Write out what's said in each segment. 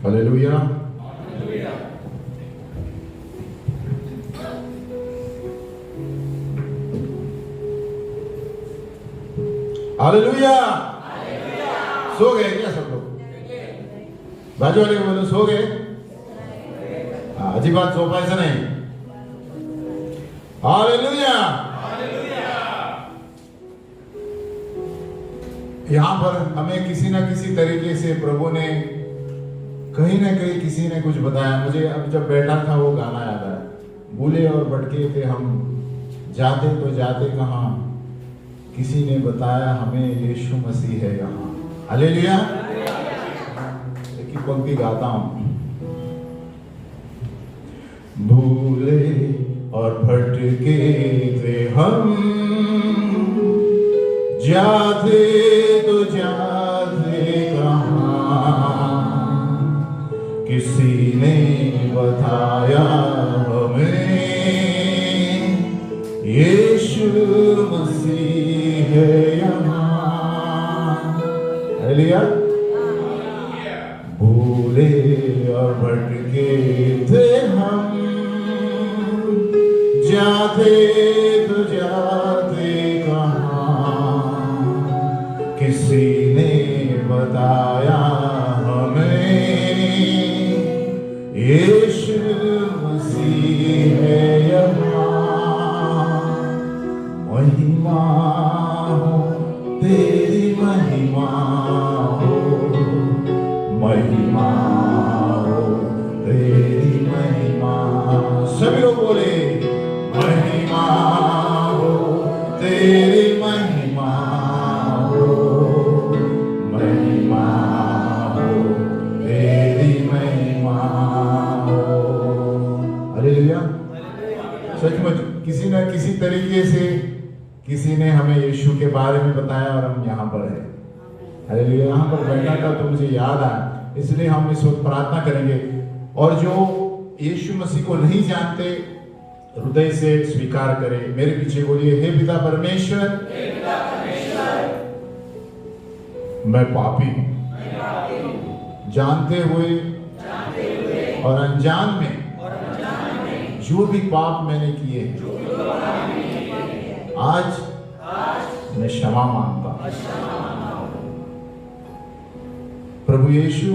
Hallelujah. Hallelujah. सो गए क्या सब लोग? बाजू वाले को बोलो सो गए। अजीबात झोपायचं नाही। हालेलुया। यहाँ पर हमें किसी ना किसी तरीके से प्रभु ने कहीं ना कहीं किसी ने कुछ बताया। मुझे अब जब बैठा था वो गाना याद आया, भूले और भटके थे हम, जाते तो जाते कहाँ, किसी ने बताया हमें यीशु मसीह है यहाँ। हालेलुया। एक ही पंक्ति गाता हूँ। भूले और भटके थे हम, जाते तो जाते कहाँ, किसी ने बताया हमें यीशु मसीह है यहाँ। हालेलुया। भूले और भटके थे हम, जाते तो जाते कहाँ, किसी ने बताया हमें यीशु मसीह है यहाँ। महिमा हो तेरी महिमा हो, महिमा हो तेरी महिमा। सभी लोग बोले महिमा हो तेरी महिमा हो, महिमा हो तेरी महिमा हो। हालेलुया। सचमुच किसी न किसी तरीके से किसी ने हमें यीशु के बारे में बताया और हम यहाँ पर हैं। हालेलुया। यहाँ पर बैठा था तो मुझे याद आया, इसलिए हम इस वक्त प्रार्थना करेंगे। और जो यीशु मसीह को नहीं जानते हृदय से स्वीकार करें। मेरे पीछे बोलिए, हे पिता परमेश्वर, मैं पापी हूँ, जानते हुए और अनजान में जो भी पाप मैंने किए आज मैं क्षमा मांगता हूँ। प्रभु यीशु,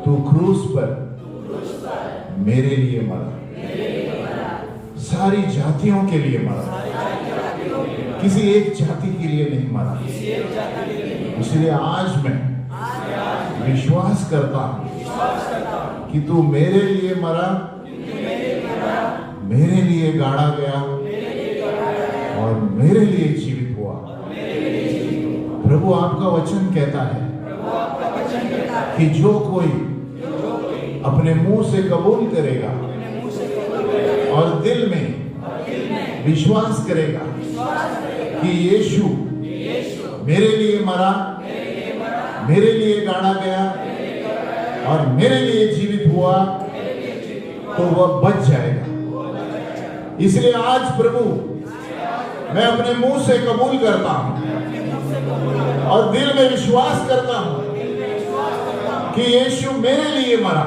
तू क्रूस पर मेरे लिए मरा, सारी जातियों के लिए मरा, किसी एक जाति के लिए नहीं मरा। इसलिए आज मैं विश्वास करता हूँ कि तू मेरे लिए मरा, मेरे लिए गाड़ा गया और मेरे लिए जीवित हुआ। प्रभु आपका वचन कहता है कि जो कोई अपने मुंह से कबूल करेगा और दिल में विश्वास करेगा कि यीशु मेरे लिए मरा, मेरे लिए गाड़ा गया और मेरे लिए जीवित हुआ, तो वह बच जाएगा। इसलिए आज प्रभु मैं अपने मुंह से कबूल करता हूं और दिल में विश्वास करता हूं कि यीशु मेरे लिए मरा,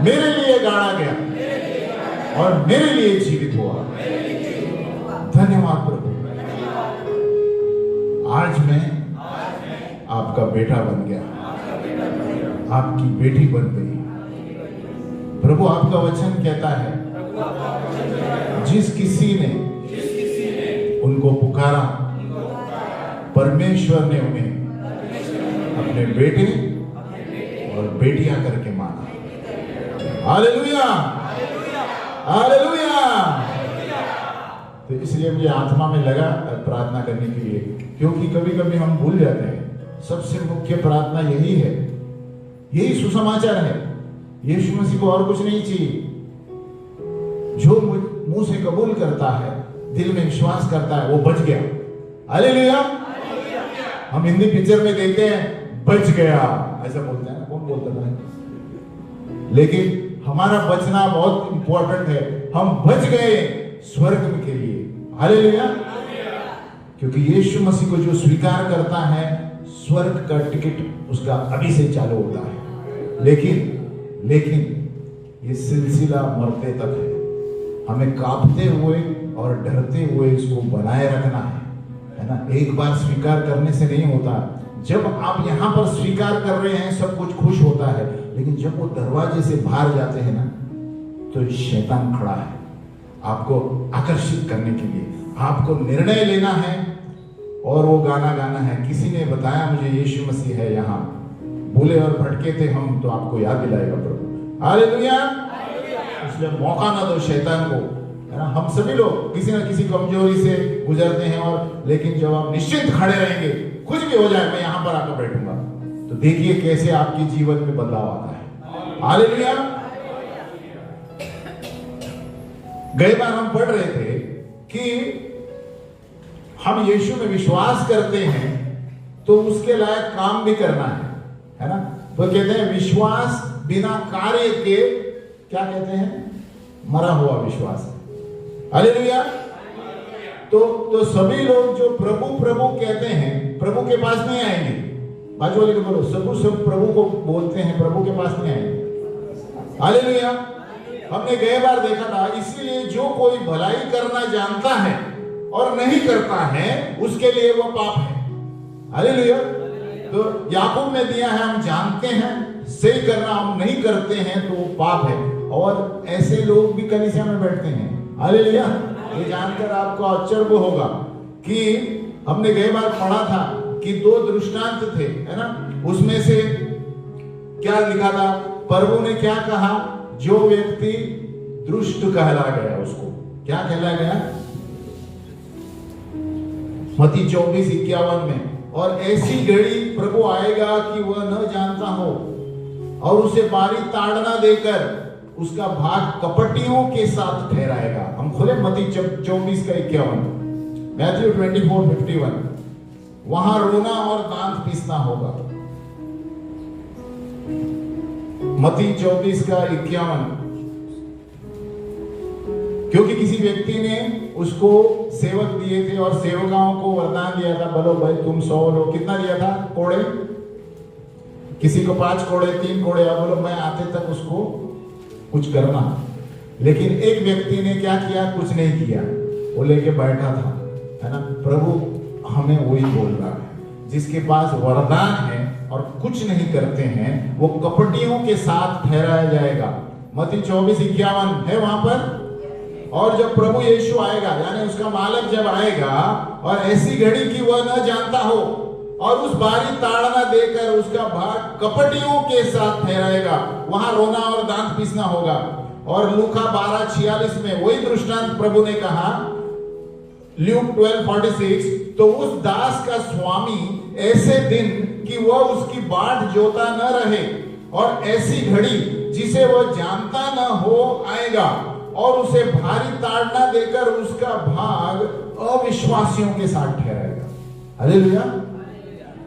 मेरे लिए गाड़ा गया और मेरे लिए जीवित हुआ। धन्यवाद प्रभु। आज मैं आपका बेटा बन गया, आपकी बेटी बन गई। प्रभु आपका वचन कहता है, जिस किसी ने उनको पुकारा, परमेश्वर ने उन्हें अपने बेटे और बेटियां करके माना। Hallelujah, hallelujah. तो इसलिए मुझे आत्मा में लगा प्रार्थना करने के लिए, क्योंकि कभी कभी हम भूल जाते हैं। सबसे मुख्य प्रार्थना यही है, यही सुसमाचार है। यीशु मसीह को और कुछ नहीं चाहिए। जो मुंह से कबूल करता है, दिल में विश्वास करता है, वो बच गया। हालेलुया। हम हिंदी पिक्चर में देखते हैं बच गया, ऐसा बोलते हैं, कौन बोलता है? लेकिन हमारा बचना बहुत इंपॉर्टेंट है। हम बच गए स्वर्ग के लिए। हालेलुया। क्योंकि यीशु मसीह को जो स्वीकार करता है स्वर्ग का टिकट उसका अभी से चालू होता है। लेकिन ये सिलसिला मरते तक है। हमें कांपते हुए और डरते हुए इसको बनाए रखना है ना। एक बार स्वीकार करने से नहीं होता। जब आप यहाँ पर स्वीकार कर रहे हैं सब कुछ खुश होता है, लेकिन जब वो दरवाजे से बाहर जाते हैं ना, तो शैतान खड़ा है आपको आकर्षित करने के लिए। आपको निर्णय लेना है और वो गाना गाना है। किसी ने बताया मुझे यीशु मसीह है यहाँ, भूले और भटके थे हम, तो आपको याद दिलाएगा प्रभु। हालेलुया। इसलिए मौका ना दो शैतान को, है ना। हम सभी लोग किसी न किसी कमजोरी से गुजरते हैं, और लेकिन जब आप निश्चित खड़े रहेंगे, कुछ भी हो जाए मैं यहाँ पर आकर बैठूंगा, तो देखिए कैसे आपके जीवन में बदलाव आता है। हालेलुया। गई बार हम पढ़ रहे थे कि हम यीशु में विश्वास करते हैं तो उसके लायक काम भी करना है ना। वो कहते हैं विश्वास बिना कार्य के, क्या कहते हैं, मरा हुआ विश्वास। हालेलुया। तो सभी लोग जो प्रभु प्रभु कहते हैं, प्रभु के पास नहीं आएंगे। बाजू वाले को बोलो, सब प्रभु को बोलते हैं, प्रभु के पास नहीं आएंगे। हालेलुया। हमने गए बार देखा था, इसीलिए जो कोई भलाई करना जानता है और नहीं करता है, उसके लिए वो पाप है। हालेलुया। तो याकूब ने दिया है, हम जानते हैं सही करना, हम नहीं करते हैं तो पाप है। और ऐसे लोग भी कलीसिया में बैठते हैं। हालेलुया। ये जानकर आपको आश्चर्य होगा कि हमने गए बार पढ़ा था कि 2 दृष्टांत थे, है ना। उसमें से क्या लिखा था, प्रभु ने क्या कहा, जो व्यक्ति दुष्ट कहला गया, उसको क्या कहला गया, मत्ती 24:51 में। और ऐसी घड़ी प्रभु आएगा कि वह न जानता हो और उसे बारी ताड़ना देकर उसका भाग कपटियों के साथ ठहराएगा। हम खोले मत्ती 24:51, मैथ्यू 24:51। वहां रोना और दांत पीसना होगा। मत्ती 24:51। क्योंकि किसी व्यक्ति ने उसको सेवक दिए थे और सेवकाओं को वरदान दिया था, बोलो भाई तुम 100 लो। कितना दिया था कोड़े? किसी को 5 कोड़े, 3 कोड़े, बोलो मैं आते तक उसको कुछ करना। लेकिन एक व्यक्ति ने क्या किया, कुछ नहीं किया, वो लेके बैठा था, है ना। प्रभु हमें वही बोल रहा है, जिसके पास वरदान है और कुछ नहीं करते हैं, वो कपटियों के साथ ठहराया जाएगा। मत्ती 24:51 है वहां पर। और जब प्रभु यीशु आएगा, यानी उसका मालिक जब आएगा, और ऐसी घड़ी की वह न जानता हो और उस बारी ताड़ना देकर उसका भाग कपटियों के साथ ठहराएगा, वहां रोना और दांत पीसना होगा। और लूका 12:46 में वही दृष्टांत प्रभु ने कहा, ल्यूक 12:46, तो उस दास का स्वामी ऐसे दिन कि वह उसकी बाट जोता न रहे, और ऐसी घड़ी जिसे वह जानता न हो आएगा, और उसे भारी ताड़ना देकर उसका भाग अविश्वासियों के साथ ठहराएगा। हालेलुया।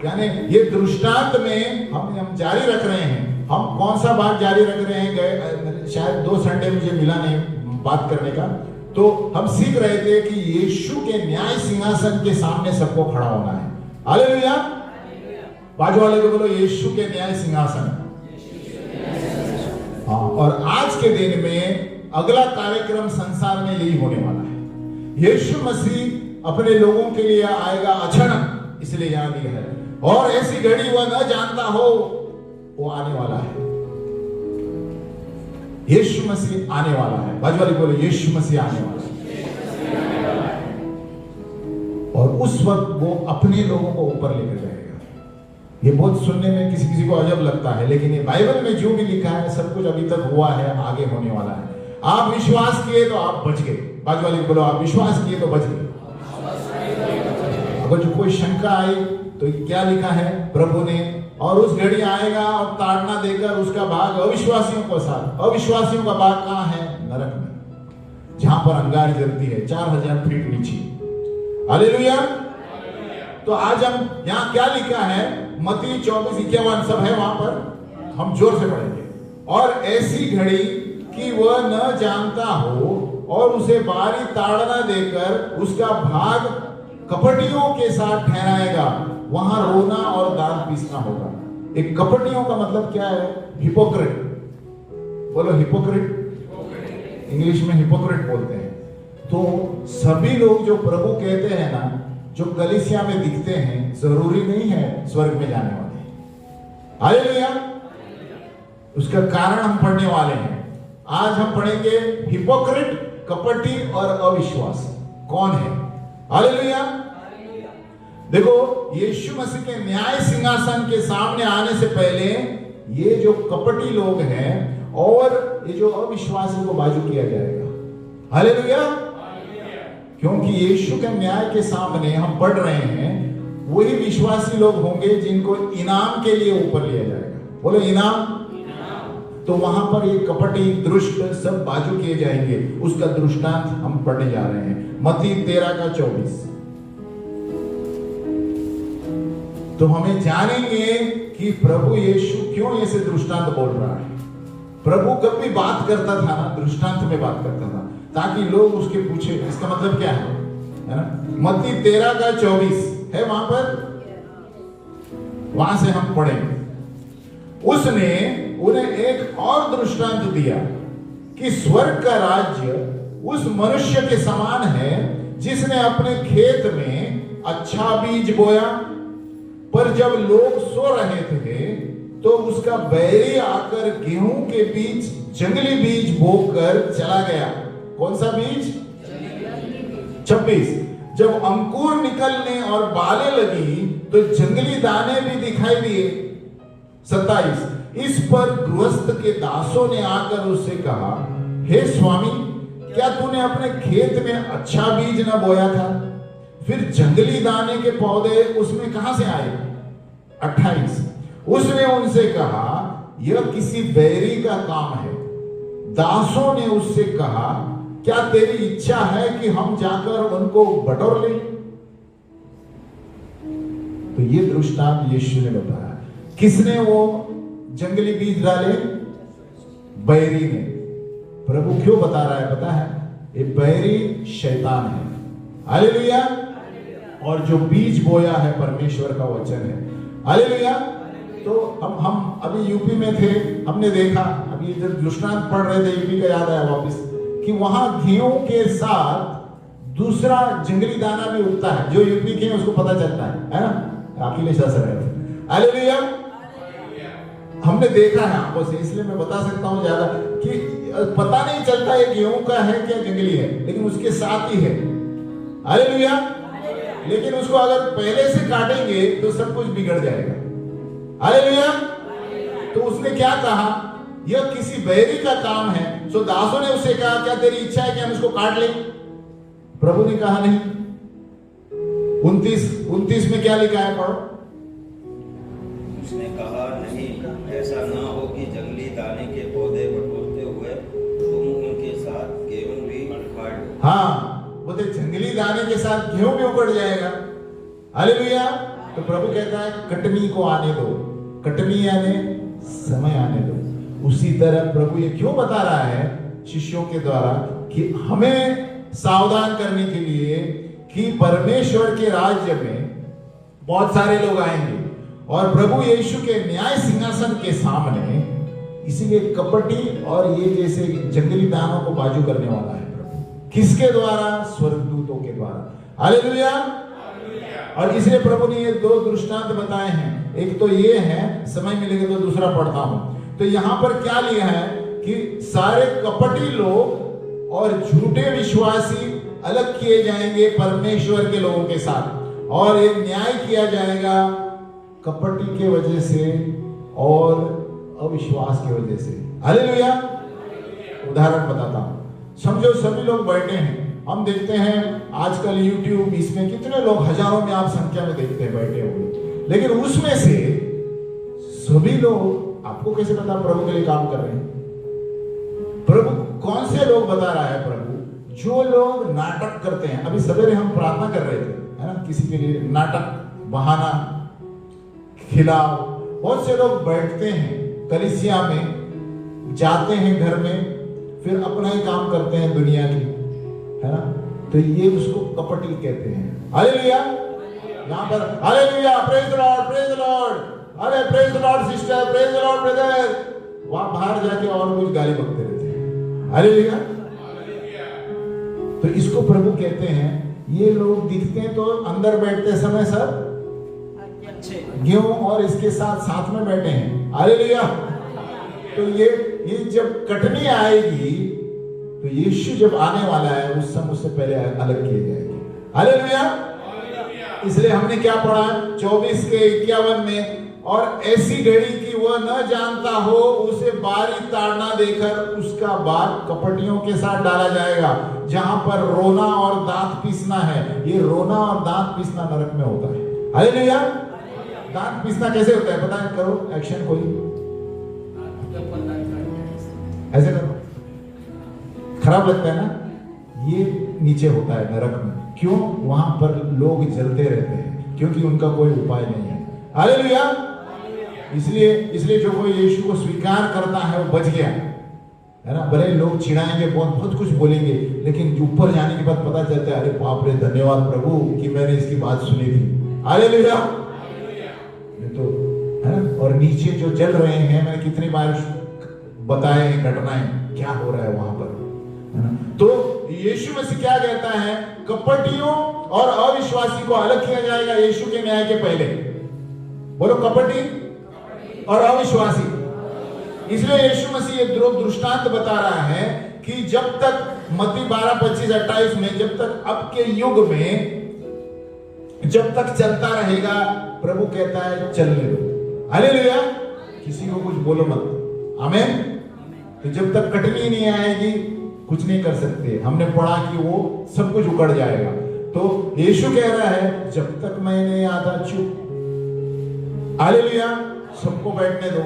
यानी ये दृष्टांत में हम जारी रख रहे हैं। हम कौन सा बात जारी रख रहे हैं? शायद 2 संडे मुझे मिला नहीं बात करने का, तो हम सीख रहे थे कि यीशु के न्याय सिंहासन के सामने सबको खड़ा होना है। हालेलुया। बाजू वाले को बोलो, यीशु के न्याय सिंहासन। हाँ, और आज के दिन में अगला कार्यक्रम संसार में यही होने वाला है। यीशु मसीह अपने लोगों के लिए आएगा अचानक, इसलिए यहां लिखा है, और ऐसी घड़ी वह न जानता हो, वो आने वाला है। यीशु मसीह आने वाला है। बाजू वाले बोलो, यीशु मसीह आने वाला है। और उस वक्त वो अपने लोगों को ऊपर लेकर जाएगा। ये बहुत सुनने में किसी को अजब लगता है, लेकिन ये बाइबल में जो भी लिखा है सब कुछ अभी तक हुआ है, आगे होने वाला है। आप विश्वास किए तो आप बच गए। बाजू वाले को बोलो, आप विश्वास किए तो बच गए। अगर जो कोई शंका आई तो क्या लिखा है प्रभु ने, और उस घड़ी आएगा और ताड़ना देकर उसका भाग अविश्वासियों को साथ। अविश्वासियों का भाग कहाँ है? नरक में, जहां पर अंगार जलती है 4000 फीट नीचे। हालेलुया। तो आज हम यहाँ क्या लिखा है, मत्ती 24:51 सब है वहां पर, हम जोर से पढ़ेंगे। और ऐसी घड़ी कि वह न जानता हो और उसे बारी ताड़ना देकर उसका भाग कपटियों के साथ ठहराएगा, वहां रोना और दांत पीसना होगा। एक कपटियों का मतलब क्या है? हिपोक्रेट। बोलो हिपोक्रेट। इंग्लिश में हिपोक्रेट बोलते हैं। तो सभी लोग जो प्रभु कहते हैं ना, जो कलीसिया में दिखते हैं, जरूरी नहीं है स्वर्ग में जाने वाले। हालेलुया। उसका कारण हम पढ़ने वाले हैं। आज हम पढ़ेंगे हिपोक्रेट, कपटी और अविश्वासी कौन है। हालेलुया। देखो, यीशु मसीह के न्याय सिंहासन के सामने आने से पहले ये जो कपटी लोग हैं और ये जो अविश्वासी को बाजू किया जाएगा। हालेलुया। क्योंकि यीशु के न्याय के सामने हम पढ़ रहे हैं, वही विश्वासी लोग होंगे जिनको इनाम के लिए ऊपर लिया जाएगा। बोलो इनाम। तो वहां पर ये कपटी, दुष्ट सब बाजू किए जाएंगे। उसका दृष्टांत हम पढ़ने जा रहे हैं, मत्ती 13:24। तो हमें जानेंगे कि प्रभु यीशु क्यों ऐसे दृष्टांत बोल रहा है। प्रभु कब भी बात करता था ना, दृष्टांत में बात करता था, ताकि लोग उसके पूछे इसका मतलब क्या है ना। मत्ती 13:24 है वहां पर, वहां से हम पढ़ेंगे। उसने उन्हें एक और दृष्टांत दिया कि स्वर्ग का राज्य उस मनुष्य के समान है जिसने अपने खेत में अच्छा बीज बोया, पर जब लोग सो रहे थे तो उसका बैरी आकर गेहूं के बीच जंगली बीज बोकर चला गया। कौन सा बीज? 26। जब अंकुर निकलने और बालें लगी तो जंगली दाने भी दिखाई दिए। 27। इस पर गृहस्थ के दासों ने आकर उससे कहा, हे स्वामी, क्या तूने अपने खेत में अच्छा बीज न बोया था? फिर जंगली दाने के पौधे उसमें कहां से आए? 28। उसने उनसे कहा, यह किसी बैरी का काम है। दासों ने उससे कहा, क्या तेरी इच्छा है कि हम जाकर उनको बटोर लें? तो ये दृष्टांत यीशु ने बताया। किसने वो जंगली बीज डाले? बैरी ने। प्रभु क्यों बता रहा है पता है? ये बैरी शैतान है। हालेलुया। और जो बीज बोया है परमेश्वर का वचन है। हालेलुया। तो हम अभी यूपी में थे, हमने देखा, अभी जब दृष्टांत पढ़ रहे थे यूपी का याद आया वापस, कि वहां गेहूं के साथ दूसरा जंगली दाना भी उगता है। जो यूपी के उसको पता चलता है ना, अखिलेश सर। हालेलुया। हमने देखा है आंखों से, इसलिए मैं बता सकता हूं ज्यादा कि पता नहीं चलता ये गेहूं का है क्या जंगली है, लेकिन उसके साथ ही है। हालेलुया। लेकिन उसको अगर पहले से काटेंगे तो सब कुछ बिगड़ जाएगा। हालेलुया। तो उसने क्या कहा? यह किसी बैरी का काम है। सो दासों ने उससे कहा, क्या तेरी इच्छा है कि हम इसको काट लें? प्रभु ने कहा नहीं। 29 में क्या लिखा है, पढ़ो। उसने कहा, नहीं, ऐसा ना हो कि जंगली दाने के पौधे बटोरते हुए तुम उनके साथ गेहूं भी उखाड़ लो। हाँ, बोलते जंगली दाने के साथ गेहूं भी उखड़ जाएगा। हालेलुया। तो प्रभु कहता है, कटनी को आने दो। कटनी यानी समय आने दो। उसी तरह प्रभु ये क्यों बता रहा है शिष्यों के द्वारा कि हमें सावधान करने के लिए कि परमेश्वर के राज्य में बहुत सारे लोग आएंगे और प्रभु यीशु के न्याय सिंहासन के सामने, इसीलिए कपटी और ये जैसे जंगली दानों को बाजू करने वाला है प्रभु। किसके द्वारा? स्वर्गदूतों के द्वारा। हालेलुया। और इसलिए प्रभु ने ये 2 दृष्टांत बताए हैं। एक तो ये है, समय मिलेगा तो दूसरा पढ़ता हूं। तो यहां पर क्या लिया है कि सारे कपटी लोग और झूठे विश्वासी अलग किए जाएंगे परमेश्वर के लोगों के साथ, और एक न्याय किया जाएगा कपटी के वजह से और अविश्वास की वजह से। हालेलुया। उदाहरण बताता हूं। समझो सभी लोग बैठे हैं, हम देखते हैं आजकल YouTube, इसमें कितने लोग, हजारों में आप संख्या में देखते हैं बैठे हुए, लेकिन उसमें से सभी लोग, आपको कैसे पता प्रभु के लिए काम कर रहे हैं? प्रभु कौन से लोग बता रहा है? प्रभु जो लोग नाटक करते हैं। अभी सवेरे हम प्रार्थना कर रहे थे, है ना, किसी के लिए नाटक, बहाना, खिलाओ। बहुत से लोग बैठते हैं कलीसिया में, जाते हैं घर में, फिर अपना ही काम करते हैं दुनिया की, है ना। तो ये उसको कपटी कहते हैं। हालेलुया। यहाँ पर hallelujah, praise the lord, praise the lord, अरे praise the lord sister, praise the lord brother, वहां बाहर जाके और कुछ गाली बकते रहते हैं। हालेलुया। तो इसको प्रभु कहते हैं, ये लोग दिखते हैं तो अंदर बैठते समय सब गेहूं और इसके साथ साथ में बैठे हैं। हालेलुया। तो ये जब कटनी आएगी तो यीशु जब आने वाला है उस समय उससे पहले अलग किए जाएंगे। हालेलुया। इसलिए हमने क्या पढ़ा 24 के 51 में, और ऐसी घड़ी कि वह न जानता हो उसे बारी ताड़ना देकर उसका बाल कपटियों के साथ डाला जाएगा, जहां पर रोना और दांत पीसना है। ये रोना और दांत पीसना नरक में होता है। हालेलुया। दांत पीसना कैसे होता है पता है? करो एक्शन, कोई ऐसे करो, खराब लगता है ना। ये नीचे होता है नरक में। क्यों? वहां पर लोग जलते रहते हैं क्योंकि उनका कोई उपाय नहीं है। हालेलुया। इसलिए जो कोई यीशु को स्वीकार करता है वो बच गया, है ना। भले लोग चिढ़ाएंगे, बहुत कुछ बोलेंगे, लेकिन ऊपर जाने के बाद पता चलता है अरे बाप रे, धन्यवाद प्रभु कि मैंने इसकी बात सुनी थी। हालेलुया। तो है ना। और नीचे जो जल रहे हैं, मैंने कितनी बार बताए घटनाएं क्या हो रहा है वहां पर, है ना। तो यीशु मसीह क्या कहता है? कपटियों और अविश्वासी को अलग किया जाएगा यीशु के न्याय के पहले। बोलो, कपटी और अविश्वासी। इसलिए यीशु मसीह ये दृष्टांत बता रहा है कि जब तक मत्ती 12:25-28 में, जब तक अब के युग में जब तक चलता रहेगा, प्रभु कहता है चलने दो। हालेलुया। किसी को कुछ बोलो मत। आमीन। तो जब तक कटनी नहीं आएगी कुछ नहीं कर सकते। हमने पढ़ा कि वो सब कुछ उकड़ जाएगा। तो यीशु कह रहा है जब तक मैं नहीं आता चुप। हालेलुया। सबको बैठने दो,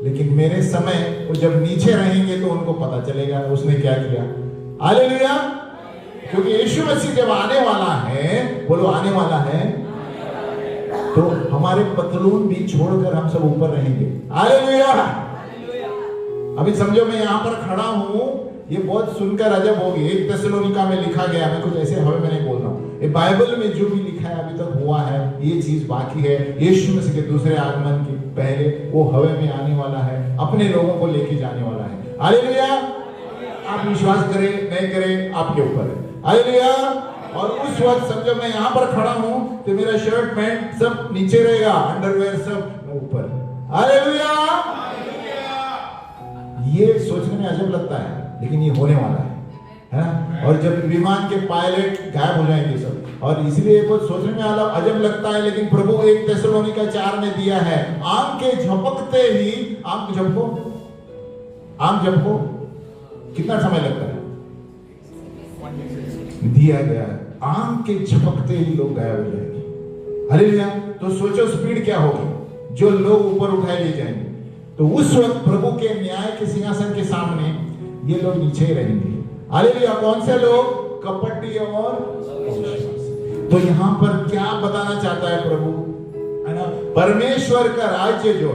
लेकिन मेरे समय वो जब नीचे रहेंगे तो उनको पता चलेगा उसने क्या किया। हालेलुया। क्योंकि यीशु मसीह जब आने वाला है, बोलो आने वाला है, तो हमारे पतलून भी छोड़कर हम सब ऊपर रहेंगे। हालेलुया। अभी समझो मैं यहाँ पर खड़ा हूँ, ये बहुत सुनकर अजब होगी। 1 थिस्सलुनीका में लिखा गया, मैं कुछ ऐसे हवे में नहीं बोल रहा हूँ, ये बाइबल में जो भी लिखा है अभी तक हुआ है, ये चीज बाकी है। यीशु मसीह के दूसरे आगमन के पहले वो हवे में आने वाला है, अपने लोगों को लेके जाने वाला है। हालेलुया। आप विश्वास करें नहीं करें आपके ऊपर है। हालेलुया। और उस वक्त समझो मैं यहाँ पर खड़ा हूँ तो मेरा शर्ट पैंट सब नीचे रहेगा, अंडरवेयर सब ऊपर। हालेलुया। ये सोचने में अजब लगता है, लेकिन ये होने वाला है ना। और जब विमान के पायलट गायब हो जाएंगे सब, और इसलिए कुछ सोचने में अजब लगता है, लेकिन प्रभु 1 थिस्सलुनीका 4 में दिया है, आंख के झपकते ही, आंख झपको कितना समय लगता है? दिया गया है, आंख के झपकते ही लोग गायब हो जाएंगे। हालेलुया। तो सोचो स्पीड क्या होगी, जो लोग ऊपर उठाए ले जाएंगे। तो उस वक्त प्रभु के न्याय के सिंहासन के सामने ये लोग नीचे ही रहेंगे। हालेलुया। कौन से लोग? कपटी और अविश्वासी। तो यहाँ पर क्या बताना चाहता है प्रभु, है ना? परमेश्वर का राज्य जो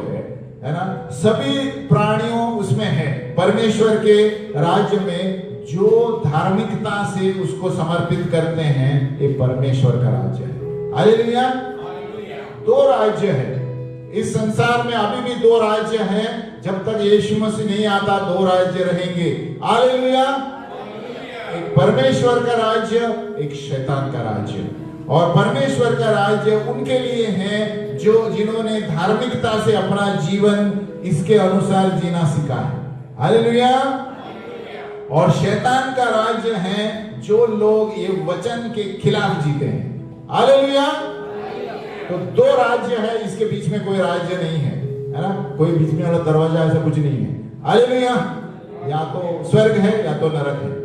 है ना, सभी प्राणियों उसमें है। परमेश्वर के राज्य में जो धार्मिकता से उसको समर्पित करते हैं, ये परमेश्वर का राज्य है। हालेलुया। 2 राज्य है इस संसार में, अभी भी 2 राज्य हैं। जब तक यीशु मसीह नहीं आता 2 राज्य रहेंगे। हालेलुया। एक परमेश्वर का राज्य, एक शैतान का राज्य। और परमेश्वर का राज्य उनके लिए है जिन्होंने धार्मिकता से अपना जीवन इसके अनुसार जीना सीखा है। हालेलुया। और शैतान का राज्य है जो लोग ये वचन के खिलाफ जीते हैं। हालेलुया। तो 2 राज्य है, इसके बीच में कोई राज्य नहीं है ना। कोई बीच में वाला दरवाजा ऐसा कुछ नहीं है। हालेलुया। या तो स्वर्ग है या तो नरक है।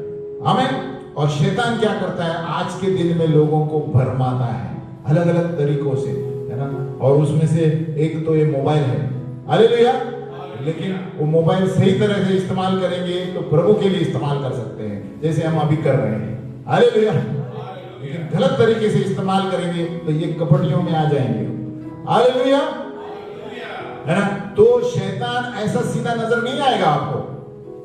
आमीन। और शैतान क्या करता है? आज के दिन में लोगों को भरमाता है अलग अलग तरीकों से, है ना। और उसमें से एक तो ये मोबाइल है। हालेलुया। लेकिन वो मोबाइल सही तरह से इस्तेमाल करेंगे तो प्रभु के लिए इस्तेमाल कर सकते हैं, जैसे हम अभी कर रहे हैं। हालेलुया। लेकिन गलत तरीके से इस्तेमाल करेंगे तो ये कपटियों में आ जाएंगे। हालेलुया। है ना। तो शैतान ऐसा सीधा नजर नहीं आएगा आपको,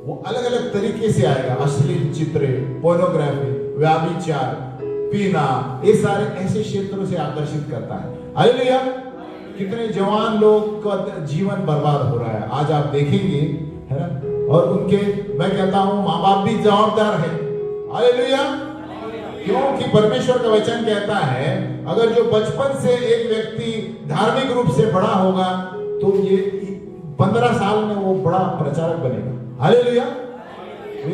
वो अलग अलग तरीके से आएगा। अश्लील चित्र, पोर्नोग्राफी, व्याभिचार, पीना, ये सारे ऐसे क्षेत्रों से आकर्षित करता है। हालेलुया। कितने जवान लोग का जीवन बर्बाद हो रहा है आज आप देखेंगे, है ना। और उनके, मैं कहता हूं, माँ बाप भी जवाबदार है। हालेलुया। क्योंकि परमेश्वर का वचन कहता है अगर जो बचपन से एक व्यक्ति धार्मिक रूप से बड़ा होगा तो ये 15 साल में वो बड़ा प्रचारक बनेगा। हालेलुया।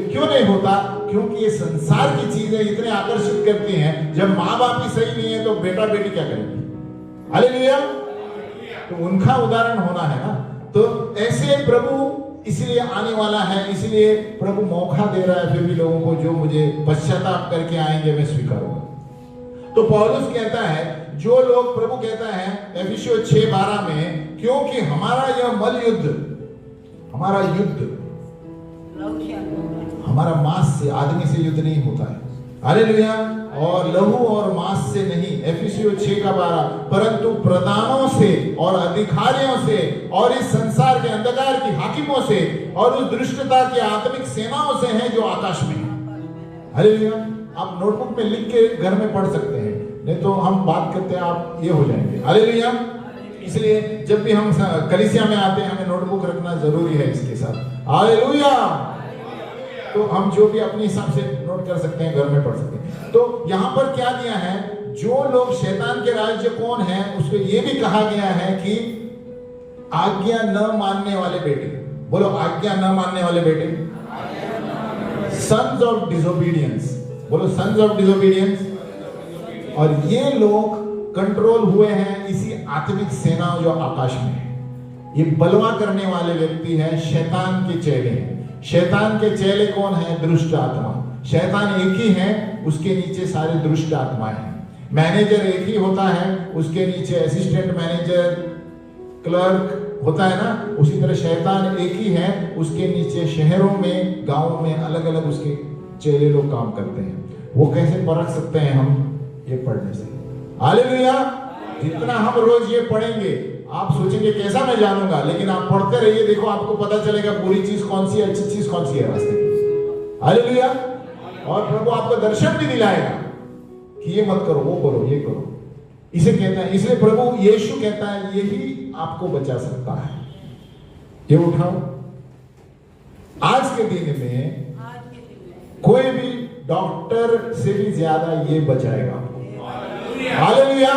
क्यों नहीं होता? क्योंकि ये संसार की चीजें इतने आकर्षित करती हैं। जब माँ बाप ही सही नहीं है तो बेटा बेटी क्या करेंगे? हालेलुया। तो उनका उदाहरण होना है ना। तो ऐसे प्रभु इसलिए आने वाला है, इसलिए प्रभु मौका दे रहा है फिर भी लोगों को, जो मुझे पश्चाताप करके आएंगे मैं स्वीकारूंगा। तो पौलुस कहता है जो लोग, प्रभु कहता है एफिसियों 6:12 में, क्योंकि हमारा यह मल युद्ध, हमारा युद्ध हमारा मांस से, आदमी से युद्ध नहीं होता है। हालेलुया। और लहू और मांस से नहीं, एफिसियों 6:12, परंतु प्रधानों से और अधिकारियों से और इस संसार के अंधकार की हाकिमों से और उस दुष्टता की आत्मिक सेनाओं से है जो आकाश में है। हालेलुया। आप नोटबुक में लिख के घर में पढ़ सकते हैं, नहीं तो हम बात करते हैं आप ये हो जाएंगे। हालेलुया। इसलिए जब भी हम कलीसिया में आते हैं हमें नोटबुक रखना जरूरी है इसके साथ। हालेलुया। तो हम जो भी अपने हिसाब से नोट कर सकते हैं, घर में पढ़ सकते हैं। तो यहां पर क्या दिया है, जो लोग शैतान के राज्य कौन है, उसको ये भी कहा गया है कि आज्ञा न मानने वाले बेटे। बोलो, आज्ञा न मानने वाले बेटे, सन्स ऑफ डिसोबीडियंस। बोलो, सन्स ऑफ डिसोबीडियंस। और ये लोग कंट्रोल हुए हैं इसी आत्मिक सेना जो आकाश में है। ये बलवा करने वाले व्यक्ति हैं, शैतान के चेले हैं। शैतान के चेले कौन है? दुष्ट आत्मा। शैतान एक ही है, उसके नीचे सारे दुष्ट आत्माएं हैं। मैनेजर एक ही होता है, उसके नीचे असिस्टेंट मैनेजर, क्लर्क होता है ना। उसी तरह शैतान एक ही है, उसके नीचे शहरों में, गांवों में अलग अलग उसके चेले लोग काम करते हैं। वो कैसे परख सकते हैं हम? ये पढ़ने से। हालेलुया। जितना हम रोज ये पढ़ेंगे आप सोचेंगे कैसा मैं जानूंगा, लेकिन आप पढ़ते रहिए, देखो आपको पता चलेगा बुरी चीज कौन सी है, अच्छी चीज कौन सी है रास्ते की। हालेलुया। और प्रभु आपको दर्शन भी दिलाएगा कि ये मत करो, वो करो, ये करो। इसे कहता है, इसलिए प्रभु यीशु कहता है यही आपको बचा सकता है। ये उठाओ, आज के दिन में कोई भी डॉक्टर से भी ज्यादा ये बचाएगा। हालेलुया।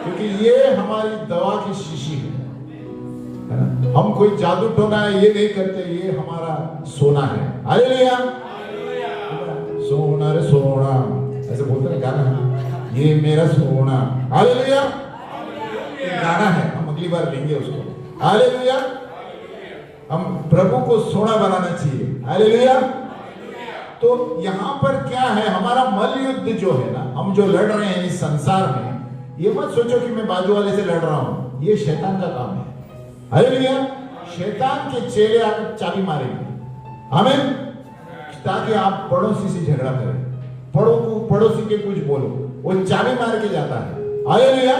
क्योंकि ये हमारी दवा की शीशी है ना? हम कोई जादू टोना है ये नहीं करते, ये हमारा सोना है। हालेलुया। सोना रे सोना, ऐसे बोलते हैं गाना है, ये मेरा सोना। हालेलुया। गाना है, हम अगली बार लेंगे उसको। हालेलुया। हम प्रभु को सोना बनाना चाहिए। हालेलुया। तो यहाँ पर क्या है, हमारा मल युद्ध जो है ना, हम जो लड़ रहे हैं इस संसार में, ये मत सोचो कि मैं बाजू वाले से लड़ रहा हूं, ये शैतान का काम है। हालेलुया। शैतान के चेले आकर चाबी मारेंगे, आमीन, ताकि आप पड़ोसी से झगड़ा करें, पड़ोसी के कुछ बोलो, वो चाबी मार के जाता है। हालेलुया।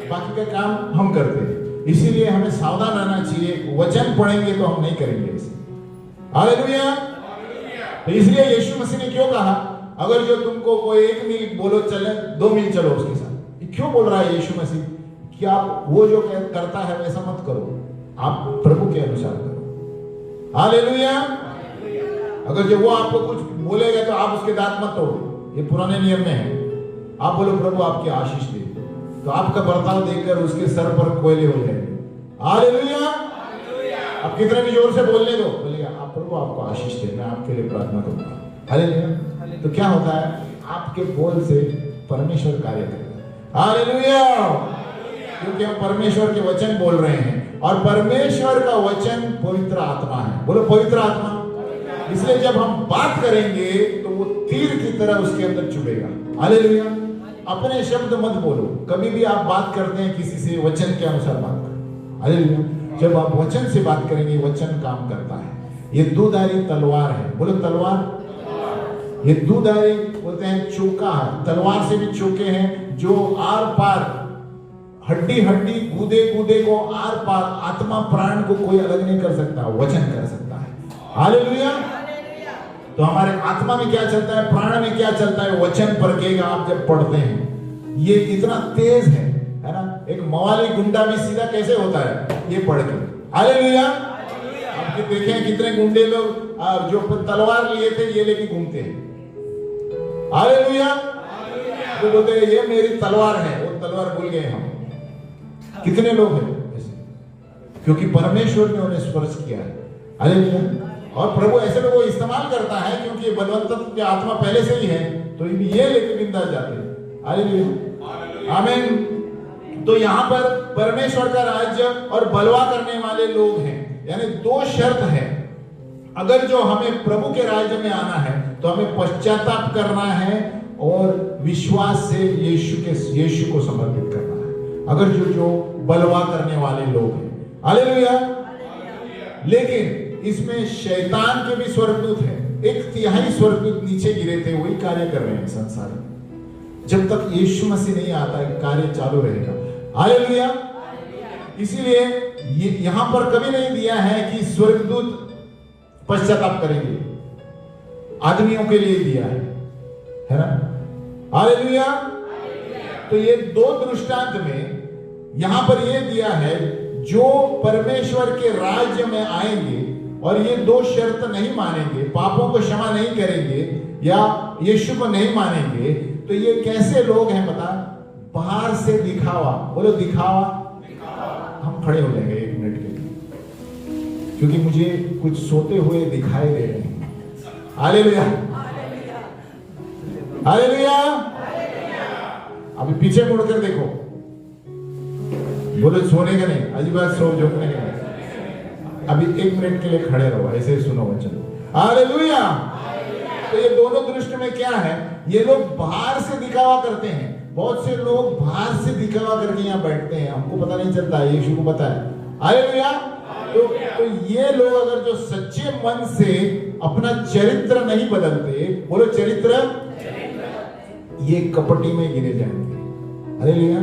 बाकी का काम हम करते हैं। इसीलिए हमें सावधान रहना चाहिए। वचन पढ़ेंगे तो हम नहीं करेंगे इसे। हालेलुया। तो इसलिए यीशु मसीह ने क्यों कहा, अगर जो तुमको कोई 1 मील बोलो चले, 2 मील चलो उसके साथ। क्यों बोल रहा है यीशु मसीह कि आप वो जो करता है वैसा मत करो, आप प्रभु के अनुसार करो। हालेलुया। अगर जो वो आपको कुछ बोलेगा तो आप उसके दांत मत तोड़ो, ये पुराने नियम में है। आप बोलो प्रभु आपकी आशीष दे, तो आपका बर्ताव देखकर उसके सर पर कोयले हो जाएंगे। हालेलुया। आप कितने भी जोर से बोलने दो, बोलेगा आप प्रभु आपको आशीष दे, मैं आपके लिए प्रार्थना करूंगा। हालेलुया। तो क्या होता है, आपके बोल से परमेश्वर कार्य करेगा। हालेलुया। क्योंकि हम परमेश्वर के वचन बोल रहे हैं और परमेश्वर का वचन पवित्र आत्मा है। बोलो पवित्र आत्मा। इसलिए जब हम बात करेंगे तो वो तीर की तरह उसके अंदर चुभेगा। हालेलुया। अपने शब्द मत बोलो, कभी भी आप बात करते हैं किसी से, वचन के अनुसार बात करो। हालेलुया। जब आप वचन से बात करेंगे, वचन काम करता है। ये दुधारी तलवार है। बोलो तलवार। ये दुधारी बोलते हैं चोका है, तलवार से भी चोके हैं जो आर पार, हड्डी हड्डी, गूदे गूदे को आर पार, आत्मा प्राण को कोई अलग नहीं कर सकता, वचन कर सकता है। हालेलुया। तो हमारे आत्मा में क्या चलता है, प्राण में क्या चलता है, वचन परखेगा आप जब पढ़ते हैं। ये इतना तेज है ना। एक मवाली गुंडा भी सीधा कैसे होता है, ये पढ़ के। हालेलुया। आप देखें कितने गुंडे लोग जो तलवार लिए थे ये लेके घूमते हैं। हालेलुया। तो बोलते हैं ये मेरी तलवार है, वो तलवार भूल गए हम। कितने लोग हैं ऐसे, क्योंकि परमेश्वर ने उन्हें स्पर्श किया है। हालेलुया। और प्रभु ऐसे लोगों को इस्तेमाल करता है क्योंकि बलवंत की आत्मा पहले से ही है, तो ये लेके बिंदास जाते हैं। हालेलुया। आमीन। तो यहाँ पर परमेश्वर का राज्य और बलवा करने वाले लोग हैं, यानी दो शर्त है। अगर जो हमें प्रभु के राज्य में आना है तो हमें पश्चाताप करना है और विश्वास से यीशु को समर्पित करना है। अगर जो बलवा करने वाले लोग हैं। हालेलुया। लेकिन इसमें शैतान के भी स्वर्गदूत हैं। 1/3 स्वर्गदूत नीचे गिरे थे, वही कार्य कर रहे हैं संसार में। जब तक यीशु मसीह नहीं आता है कार्य चालू रहेगा। हालेलुया। इसीलिए यहां पर कभी नहीं दिया है कि स्वर्गदूत पश्चाताप करेंगे, आदमियों के लिए दिया है ना। हालेलुया। तो ये दो दृष्टांत में यहां पर ये दिया है, जो परमेश्वर के राज्य में आएंगे और ये दो शर्त नहीं मानेंगे, पापों को क्षमा नहीं करेंगे या यीशु को नहीं मानेंगे, तो ये कैसे लोग हैं पता, बाहर से दिखावा, बोलो दिखावा। हम खड़े हो जाएंगे 1 मिनट के लिए, क्योंकि मुझे कुछ सोते हुए दिखाई दे रहे हैं। हालेलुया। हालेलुया। अभी पीछे मुड़कर देखो, बोलो सोने का नहीं, अजीबात सो झोंकने का नहीं। अभी 1 मिनट के लिए खड़े रहो, ऐसे ही सुनो वचन। हालेलुया। तो ये दोनों दृष्टि में क्या है, ये लोग बाहर से दिखावा करते हैं। बहुत से लोग बाहर से दिखावा करके यहाँ बैठते हैं, हमको पता नहीं चलता, यीशु को पता है। हालेलुया। तो ये लोग अगर जो सच्चे मन से अपना चरित्र नहीं बदलते, बोलो चरित्र, ये कपटी में गिरे जाएंगे। हालेलुया।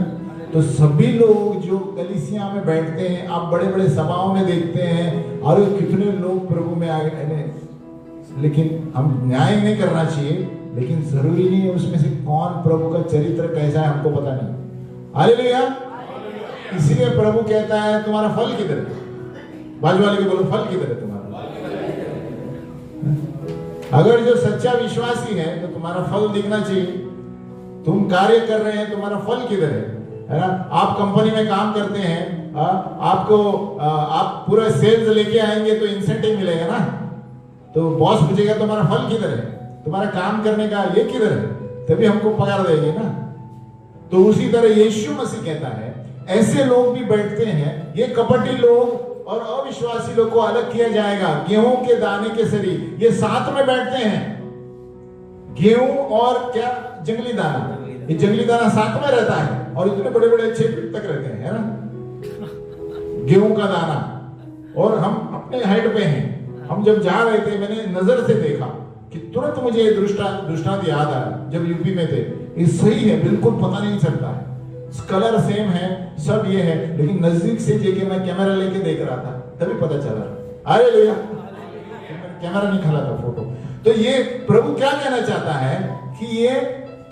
तो सभी लोग जो कलीसिया में बैठते हैं, आप बड़े बड़े सभाओं में देखते हैं, और कितने लोग प्रभु में आ गए, लेकिन हम न्याय नहीं करना चाहिए, लेकिन जरूरी नहीं है उसमें से कौन प्रभु का चरित्र कैसा है हमको पता नहीं। हालेलुया। इसीलिए प्रभु कहता है तुम्हारा फल किधर है। बाजू वाले के बोलो फल किधर है तुम्हारा। अगर जो सच्चा विश्वासी है तो तुम्हारा फल दिखना चाहिए। तुम कार्य कर रहे हैं, तुम्हारा फल किधर है ना। आप कंपनी में काम करते हैं, आपको आप पूरा सेल्स लेके आएंगे तो इंसेंटिव मिलेगा ना, तो बॉस पूछेगा तुम्हारा फल किधर है, तुम्हारा काम करने का ये किधर है, तभी हमको पगार देंगे ना। तो उसी तरह यीशु मसीह कहता है ऐसे लोग भी बैठते हैं, ये कपटी लोग और अविश्वासी लोग को अलग किया जाएगा। गेहूं के दाने के शरीर ये साथ में बैठते हैं। गेहूं और क्या, जंगली दाना, ये जंगली दाना साथ में रहता है और इतने बड़े बड़े 6 फीट तक रहते हैं, है ना गेहूं का दाना। और हम अपने हाइट पे हैं। हम जब जा रहे थे, मैंने नजर से देखा कि तुरंत मुझे दृष्टांत याद आया जब यूपी में थे। ये सही है, बिल्कुल पता नहीं चलता है, कलर सेम है, सब ये है, लेकिन नजदीक से जेके मैं कैमरा लेके देख रहा था तभी पता चला। हालेलुया। कैमरा नहीं खला था, फोटो। तो ये प्रभु क्या कहना चाहता है कि ये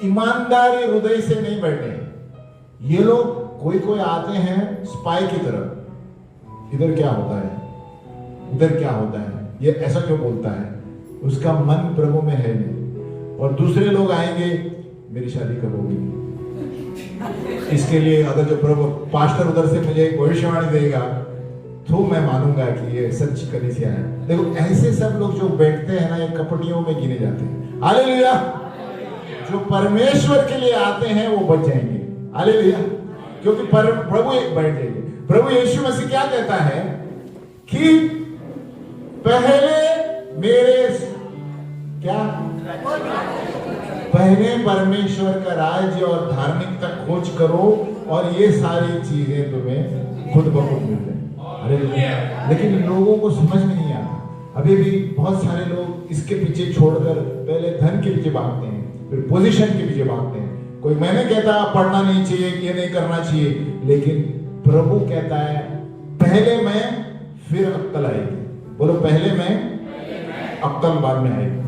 ईमानदारी हृदय से नहीं बैठे। ये लोग कोई आते हैं स्पाई की तरह, इधर क्या होता है, उधर क्या होता है, ये ऐसा क्यों बोलता है, उसका मन प्रभु में है नहीं। और दूसरे लोग आएंगे, मेरी शादी कब होगी, इसके लिए अगर जो प्रभु पास्टर उधर से मुझे भविष्यवाणी देगा तो मैं मानूंगा कि ये सच्ची कलीसिया है। देखो ऐसे सब लोग जो बैठते हैं ना, ये कपटियों में गिने जाते हैं। हालेलुया। जो परमेश्वर के लिए आते हैं वो बच जाएंगे। हालेलुया। क्योंकि प्रभु बैठ जाएंगे। प्रभु यीशु मसीह क्या कहता है कि पहले परमेश्वर का राज्य और धार्मिकता खोज करो और ये सारी चीजें तुम्हें खुद ब खुद मिल जाएंगी। लेकिन लोगों को समझ में नहीं आता। अभी भी बहुत सारे लोग इसके पीछे छोड़कर पहले धन के पीछे भागते हैं, फिर पोजीशन के पीछे भागते हैं। कोई मैंने कहता पढ़ना नहीं चाहिए, ये नहीं करना चाहिए, लेकिन प्रभु कहता है पहले मैं फिर अक्ल आएगी। बोलो पहले मैं, अक्ल बाद में आएगी।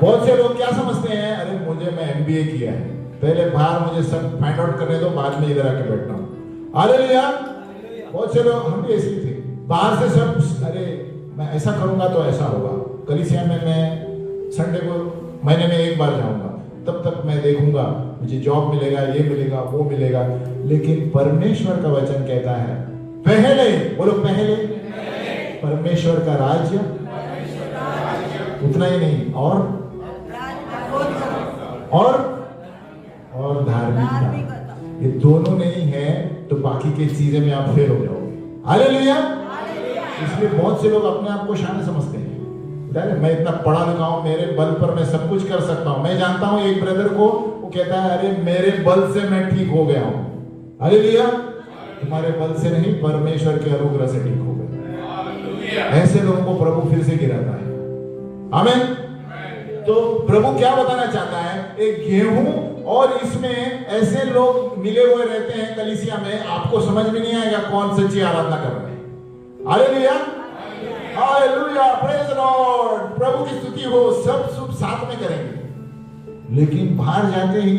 बहुत से लोग क्या समझते हैं, अरे मुझे मैं MBA किया है, पहले बाहर मुझे सब फाइंड आउट करने दो, बाद में इधर आके बैठता हूँ। हालेलुया। बहुत से लोग, हम भी ऐसे ही थे, बाहर से सब, अरे मैं ऐसा करूंगा तो ऐसा होगा, कलीसिया में मैं संडे को महीने में एक बार जाऊंगा, तब तक मैं देखूंगा मुझे जॉब मिलेगा, ये मिलेगा, वो मिलेगा। लेकिन परमेश्वर का वचन कहता है पहले, बोलो पहले परमेश्वर का राज्य, उतना ही नहीं, और धार्मिकता, ये दोनों नहीं है तो बाकी की चीजें में आप फेल हो जाओगे। हालेलुया। इसलिए बहुत से लोग अपने आप को शान समझते हैं, मैं इतना पढ़ा लिखा हूं, मेरे बल पर मैं सब कुछ कर सकता हूं। मैं जानता हूं एक ब्रदर को, वो कहता है अरे मेरे बल से मैं ठीक हो गया हूं। हालेलुया। तुम्हारे बल से नहीं, परमेश्वर के अनुग्रह से ठीक हो गए। ऐसे लोगों को प्रभु फिर से गिराता है। आमीन। तो प्रभु क्या बताना चाहता है, एक गेहूं और इसमें ऐसे लोग मिले हुए रहते हैं कलीसिया में, आपको समझ में नहीं आएगा कौन सच्ची आराधना कर रहे हैं। Hallelujah, hallelujah, praise the lord, प्रभु की स्तुति हो, सब सब साथ में करेंगे, लेकिन बाहर जाते ही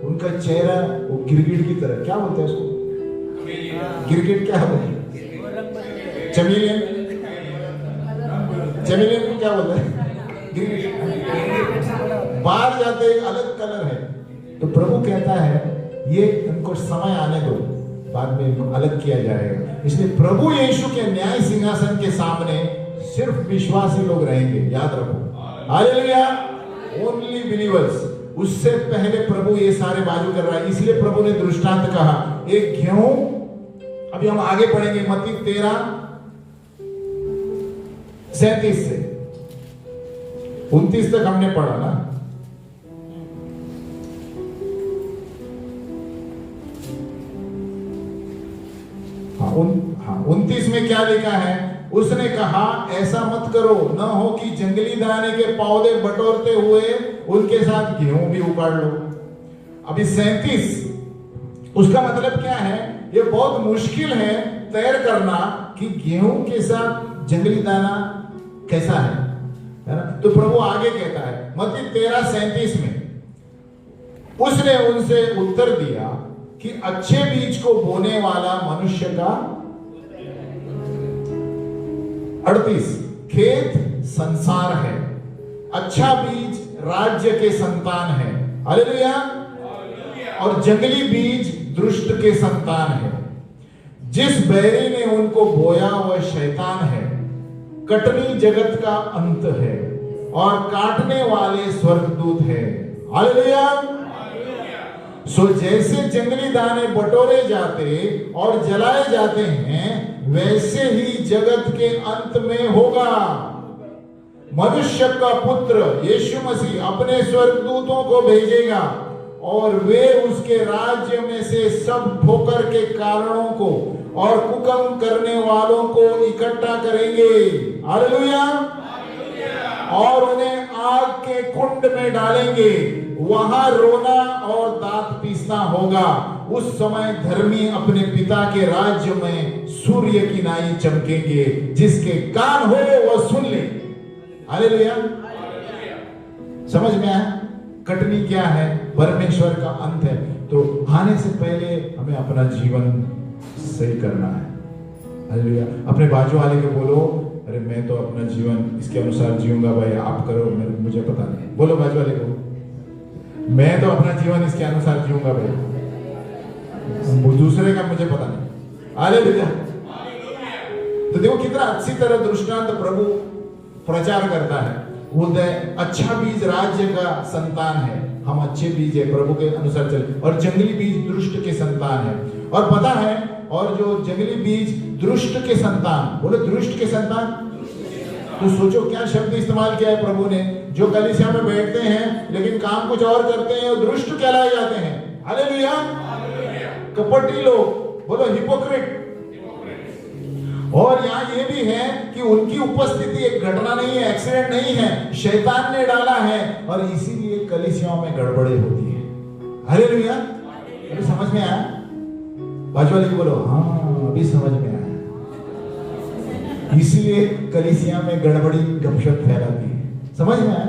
उनका चेहरा वो गिरगिट की तरह, क्या बोलते हैं उसको, गिरगिट क्या बोलते हैं, चमेलियन, चमेलियन को क्या बोलते हैं, बाहर जाते एक अलग कलर है। तो प्रभु कहता है ये उनको समय आने दो, बाद में इनको अलग किया जाएगा। इसलिए प्रभु यीशु के न्याय सिंहासन के सामने सिर्फ विश्वासी लोग रहेंगे, याद रखो। Hallelujah, only believers. उससे पहले प्रभु ये सारे बाजू कर रहा है, इसलिए प्रभु ने दृष्टांत कहा, एक गेहूं, अभी हम आगे पढ़ेंगे मत्ती 13:37 से 29 तक हमने पढ़ा ना। हाँ, 29 में क्या लिखा है, उसने कहा ऐसा मत करो, न हो कि जंगली दाने के पौधे बटोरते हुए उनके साथ गेहूं भी उखाड़ लो। अभी 37, उसका मतलब क्या है, ये बहुत मुश्किल है तय करना कि गेहूं के साथ जंगली दाना कैसा है ना। तो प्रभु आगे कहता है मत्ती 13:37 में, उसने उनसे उत्तर दिया कि अच्छे बीज को बोने वाला मनुष्य का 38 खेत संसार है, अच्छा बीज राज्य के संतान है। हालेलुया। और जंगली बीज दुष्ट के संतान है। जिस बैरी ने उनको बोया वह शैतान है। कटनी जगत का अंत है और काटने वाले स्वर्गदूत है। हालेलुया। सो जैसे जंगली दाने बटोरे जाते और जलाए जाते हैं, वैसे ही जगत के अंत में होगा। मनुष्य का पुत्र यीशु मसीह अपने स्वर्गदूतों को भेजेगा और वे उसके राज्य में से सब ठोकर के कारणों को और कुकर्म करने वालों को इकट्ठा करेंगे। हालेलुया। और उन्हें आग के कुंड में डालेंगे, वहां रोना और दांत पीसना होगा। उस समय धर्मी अपने पिता के राज्य में सूर्य की नाई चमकेंगे। जिसके कान हो वह सुन ले। हालेलुया। समझ में आया कटनी क्या है, परमेश्वर का अंत है। तो आने से पहले हमें अपना जीवन सही करना है। हालेलुया। अपने बाजू वाले को बोलो, अरे मैं तो अपना जीवन इसके अनुसार जीऊंगा भाई, आप करो, मुझे पता नहीं। बोलो बाजू वाले को, मैं तो अपना जीवन इसके अनुसार जीऊंगा भाई, दूसरे का मुझे पता नहीं। हालेलुया। तो देखो कितना अच्छी तरह दृष्टांत प्रभु प्रचार करता है। बोलते हैं अच्छा बीज राज्य का संतान है, हम अच्छे बीज है, प्रभु के अनुसार चले, और जंगली बीज दुष्ट के संतान है। और पता है, और जो जंगली बीज दुष्ट के संतान, बोले दुष्ट के संतान। तो सोचो क्या शब्द इस्तेमाल किया है प्रभु ने। जो कलीसिया में बैठते हैं लेकिन काम कुछ और करते हैं, वो दुष्ट कहलाए जाते हैं। हालेलुया। कपटी लोग, बोलो हिपोक्रेट। और यहाँ ये भी है कि उनकी उपस्थिति एक घटना नहीं है, एक्सीडेंट नहीं है, शैतान ने डाला है, और इसीलिए कलीसियाओं में गड़बड़े होती है। हालेलुया। अभी समझ में आया? बाजू वाले को बोलो, हाँ अभी समझ में आया। इसीलिए कलीसिया में गड़बड़ी गपशप फैलाती है। समझ में आया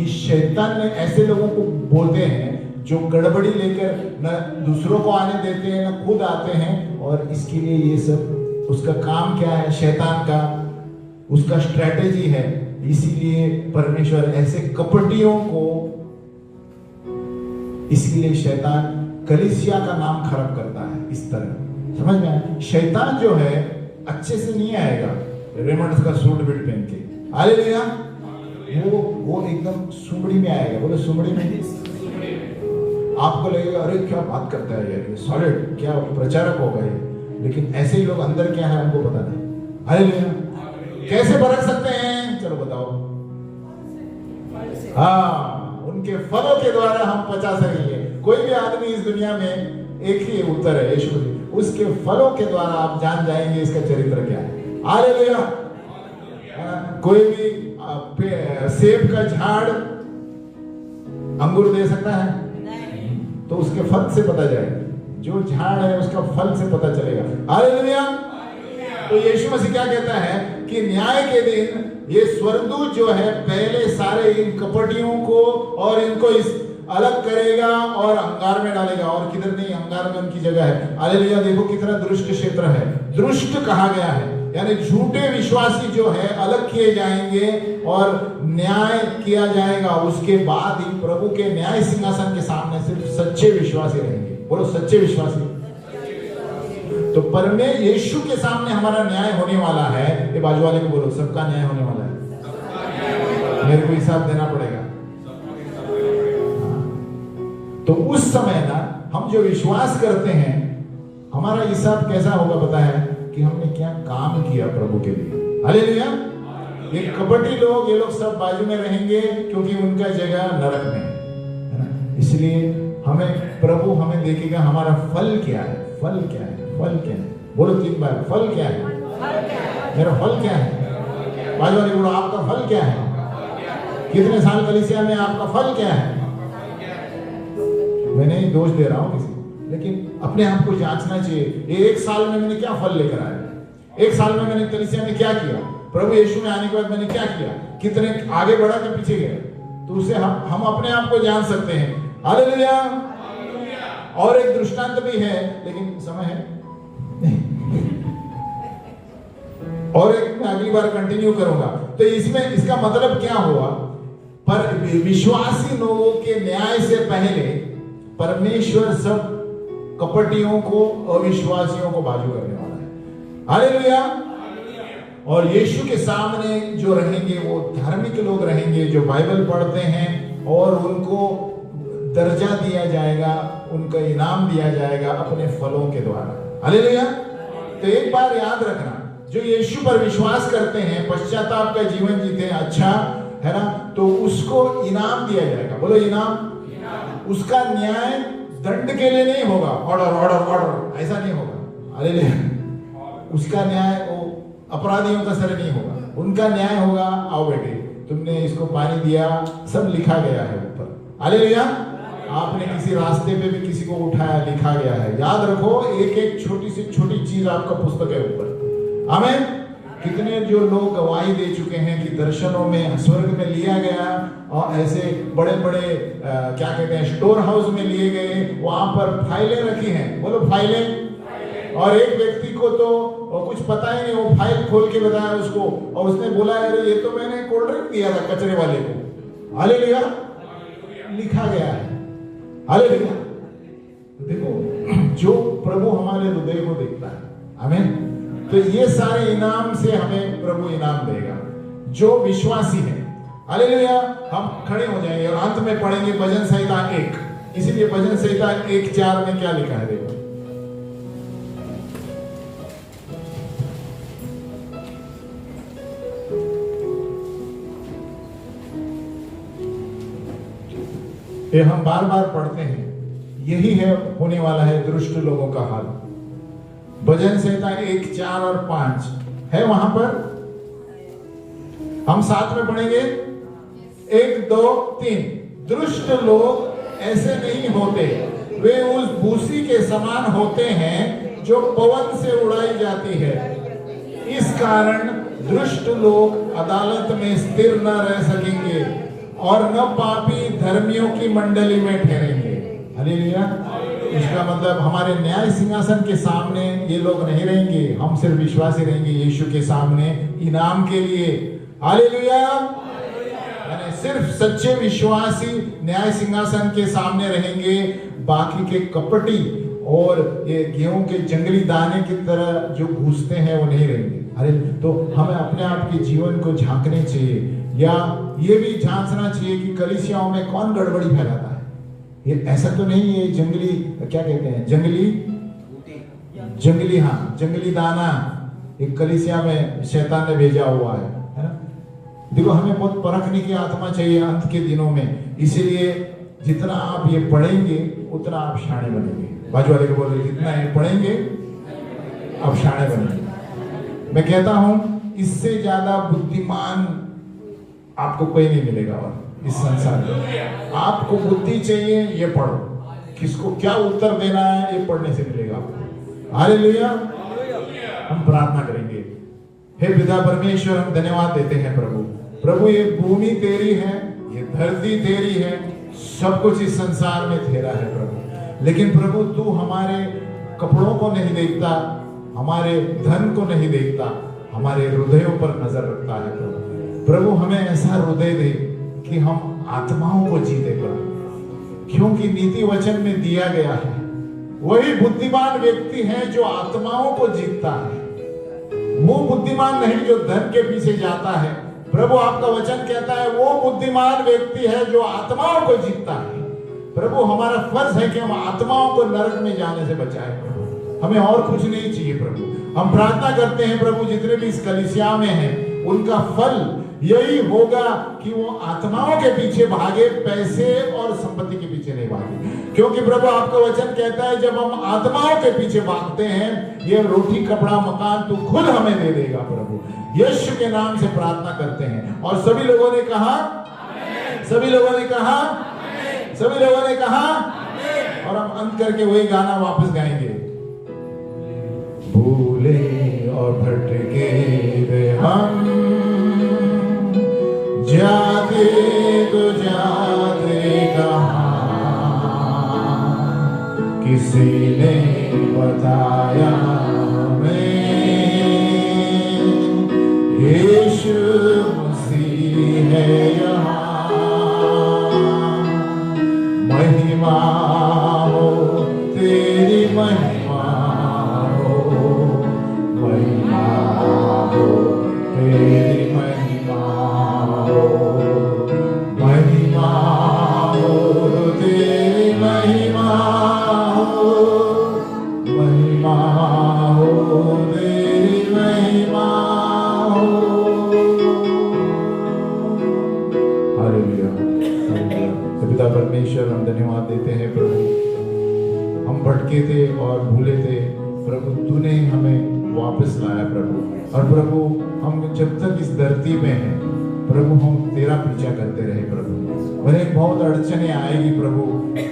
कि शैतान ने ऐसे लोगों को बोलते हैं जो गड़बड़ी लेकर न दूसरों को आने देते हैं न खुद आते हैं, और इसके लिए ये सब उसका काम क्या है, शैतान का उसका स्ट्रेटेजी है। इसीलिए परमेश्वर ऐसे कपटियों को, इसलिए शैतान कलीसिया का नाम खराब करता है इस तरह, समझ में आया? शैतान जो है अच्छे से नहीं आएगा रेमंड्स का सूट बेल्ट पहन के, हालेलुया, वो एकदम सुमड़ी में आएगा। बोलो सुमड़ी में। आपको लगेगा अरे क्या बात करता है यार, ये सॉलिड क्या प्रचारक होगा ये, लेकिन ऐसे ही लोग अंदर क्या है हमको पता नहीं। हालेलुया। कैसे परख सकते हैं? चलो बताओ। हाँ, उनके फलों के द्वारा हम पचा सकेंगे। कोई भी आदमी इस दुनिया में एक ही उत्तर है, यीशु मसीह। उसके फलों के द्वारा आप जान जाएंगे इसका चरित्र क्या है। हालेलुया। कोई भी सेब का झाड़ अंगूर दे सकता है? तो उसके फल से पता जाएगा, जो झाड़ है उसका फल से पता चलेगा। हालेलुया। तो यीशु मसीह क्या कहता है कि न्याय के दिन ये स्वर्गदूत जो है पहले सारे इन कपटियों को और इनको इस अलग करेगा और अंगार में डालेगा, और किधर नहीं, अंगार में उनकी जगह है। हालेलुया। देखो कितना दुष्ट क्षेत्र है, दुष्ट कहा गया है, यानी झूठे विश्वासी जो है अलग किए जाएंगे और न्याय किया जाएगा। उसके बाद ही प्रभु के न्याय सिंहासन के सामने सिर्फ सच्चे विश्वासी रहेंगे। बोलो सच्चे विश्वासी। तो परमे यीशु के सामने हमारा न्याय होने वाला है। ये बाजू वाले को बोलो सबका न्याय होने वाला है, मेरे को हिसाब देना पड़ेगा। तो उस समय ना हम जो विश्वास करते हैं हमारा हिसाब कैसा होगा पता है, कि हमने क्या काम किया प्रभु के लिए। हालेलुया। ये कपटी लोग, ये लोग सब बाजू में रहेंगे क्योंकि उनका जगह नरक में है ना। इसलिए हमें प्रभु हमें देखेगा हमारा फल क्या है, फल क्या है, फल क्या है। बोलो 3 बार, फल क्या है, मेरा फल क्या है। बाजू वाले बोलो आपका फल क्या है। कितने साल कलीसिया में, आपका फल क्या है। मैं नहीं दोष दे रहा हूं किसी, लेकिन अपने आप को जांचना चाहिए। ये 1 साल में मैंने क्या फल लेकर आया, 1 साल में मैंने कलीसिया में क्या किया, प्रभु यीशु में आने के बाद मैंने क्या किया, कितने आगे बढ़ा के पीछे गया। तो उससे हम अपने आप को जान सकते हैं। हालेलुया। और एक दृष्टांत भी है, लेकिन समय है और एक मैं अगली बार कंटिन्यू करूंगा। तो इसमें इसका मतलब क्या हुआ, पर विश्वासी लोगों के न्याय से पहले परमेश्वर सब कपटियों को, अविश्वासियों को बाजू करने वाला है। हालेलुया। और यीशु के सामने जो रहेंगे वो धार्मिक लोग रहेंगे, जो बाइबल पढ़ते हैं, और उनको दर्जा दिया जाएगा, उनका इनाम दिया जाएगा अपने फलों के द्वारा। हालेलुया। तो एक बार याद रखना, जो यीशु पर विश्वास करते हैं, पश्चाताप का जीवन जीते हैं, अच्छा है ना, तो उसको इनाम दिया जाएगा। बोलो इनाम। उसका न्याय दंड के लिए नहीं होगा, ऑर्डर ऑर्डर ऑर्डर, ऐसा नहीं होगा। हालेलुया। उसका न्याय वो अपराधियों का सर नहीं होगा, उनका न्याय होगा, आओ बेटे तुमने इसको पानी दिया, सब लिखा गया है ऊपर। हालेलुया। आपने किसी रास्ते पे भी किसी को उठाया, लिखा गया है। याद रखो, एक एक छोटी से छोटी चीज आपका पुस्तक है ऊपर। आमीन। कितने जो लोग गवाही दे चुके हैं कि दर्शनों में स्वर्ग में लिया गया, और ऐसे बड़े बड़े क्या कहते हैं स्टोर हाउस में लिए गए, वहां पर फाइलें रखी हैं। बोलो फाइलें। और एक व्यक्ति को तो कुछ पता ही नहीं, वो फाइल खोल के बताया उसको, और उसने बोला अरे ये तो मैंने कोल्ड ड्रिंक दिया था कचरे वाले को। हालेलुया। लिखा गया है। हालेलुया। देखो जो प्रभु हमारे हृदय को देखता है। आमीन। तो ये सारे इनाम से हमें प्रभु इनाम देगा जो विश्वासी है। हालेलुया। हम खड़े हो जाएंगे और अंत में पढ़ेंगे भजन संहिता 1। इसीलिए भजन संहिता 1:4 में क्या लिखा है देखो। ये हम बार बार पढ़ते हैं, यही है होने वाला है दुष्ट लोगों का हाल। भजन संहिता 1:4 और 5 है वहां पर, हम साथ में पढ़ेंगे। 1 2 3। दुष्ट लोग ऐसे नहीं होते, वे उस भूसी के समान होते हैं जो पवन से उड़ाई जाती है। इस कारण दुष्ट लोग अदालत में स्थिर न रह सकेंगे और न पापी धर्मियों की मंडली में ठहरेंगे। हालेलुया। इसका मतलब हमारे न्याय सिंहासन के सामने ये लोग नहीं रहेंगे, हम सिर्फ विश्वासी रहेंगे यीशु के सामने इनाम के लिए। हालेलुया। यानी सिर्फ सच्चे विश्वासी न्याय सिंहासन के सामने रहेंगे, बाकी के कपटी और ये गेहूं के जंगली दाने की तरह जो घुसते हैं वो नहीं रहेंगे। अरे तो हमें अपने आप के जीवन को झांकने चाहिए, या ये भी जांचना चाहिए कि कलीसियाओं में कौन गड़बड़ी फैलाता है। ये ऐसा तो नहीं है जंगली, क्या कहते हैं, जंगली दाना एक कलीसिया में शैतान ने भेजा हुआ है ना। देखो हमें बहुत परखने की आत्मा चाहिए अंत के दिनों में, इसीलिए जितना आप ये पढ़ेंगे उतना आप शाणे बनेंगे। बाजू वाले को बोल रहे जितना ये पढ़ेंगे आप शाणे बनेंगे। मैं कहता हूं इससे ज्यादा बुद्धिमान आपको कोई नहीं मिलेगा और इस संसार में। आपको बुद्धि चाहिए, ये पढ़ो, किसको क्या उत्तर देना है ये पढ़ने से मिलेगा आपको। हालेलुया। हम प्रार्थना करेंगे। हे पिता परमेश्वर, हम धन्यवाद देते हैं प्रभु। ये भूमि तेरी है, ये धरती तेरी है, सब कुछ इस संसार में तेरा है प्रभु। लेकिन प्रभु तू हमारे कपड़ों को नहीं देखता, हमारे धन को नहीं देखता, हमारे हृदयों पर नजर रखता है प्रभु। हमें ऐसा हृदय दे कि हम आत्माओं को जीते प्रभु, क्योंकि नीति वचन में दिया गया है वही बुद्धिमान व्यक्ति है जो आत्माओं को जीतता है, वो बुद्धिमान नहीं जो धन के पीछे जाता है। प्रभु आपका वचन कहता है वो बुद्धिमान व्यक्ति है जो आत्माओं को जीतता है। प्रभु हमारा फर्ज है कि हम आत्माओं को नरक में जाने से बचाएं प्रभु, हमें और कुछ नहीं चाहिए प्रभु। हम प्रार्थना करते हैं प्रभु जितने भी इस कलीसिया में हैं उनका फल यही होगा कि वो आत्माओं के पीछे भागे, पैसे और संपत्ति के पीछे नहीं भागे। क्योंकि प्रभु आपका वचन कहता है जब हम आत्माओं के पीछे भागते हैं ये रोटी कपड़ा मकान तू खुद हमें दे देगा प्रभु। यीशु के नाम से प्रार्थना करते हैं। और सभी लोगों ने कहा, सभी लोगों ने कहा, सभी लोगों ने कहा, और हम अंत करके वही गाना वापस गाएंगे। भूले और भटके वे हम, जाते तो जाते कहाँ, किसी ने बताया हमें यीशु मसीह है यहाँ। महिमा हो तेरी महिमा हो, महिमा हो तेरी महिमा हो, महिमा हो तेरी महिमा हो, महिमा हो तेरी महिमा हो। हालेलुया। पिता परमेश्वर हम धन्यवाद देते हैं प्रभु, हम भटके थे और भूले थे प्रभु, तूने हमें वापस लाया प्रभु। और प्रभु हम जब तक इस धरती में हैं प्रभु हम तेरा पीछा करते रहे प्रभु। भले बहुत अड़चने आएगी प्रभु,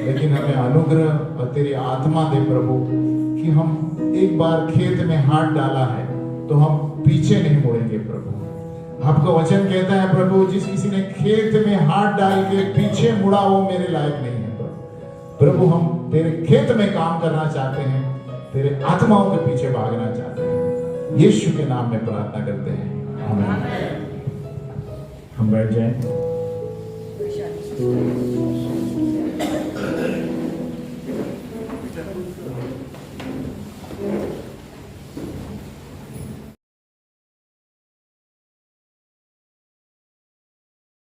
लेकिन हमें अनुग्रह और तेरी आत्मा दे प्रभु कि हम एक बार खेत में हाथ डाला है तो हम पीछे नहीं मुड़ेंगे प्रभु। आपका वचन कहता है प्रभु जिस किसी ने खेत में हाथ डाल के पीछे मुड़ा वो मेरे लायक नहीं है प्रभु। प्रभु हम तेरे खेत में काम करना चाहते हैं, तेरे आत्माओं के पीछे भागना चाहते हैं। यीशु के नाम में प्रार्थना करते हैं, आमीन। हम बैठ जाएं।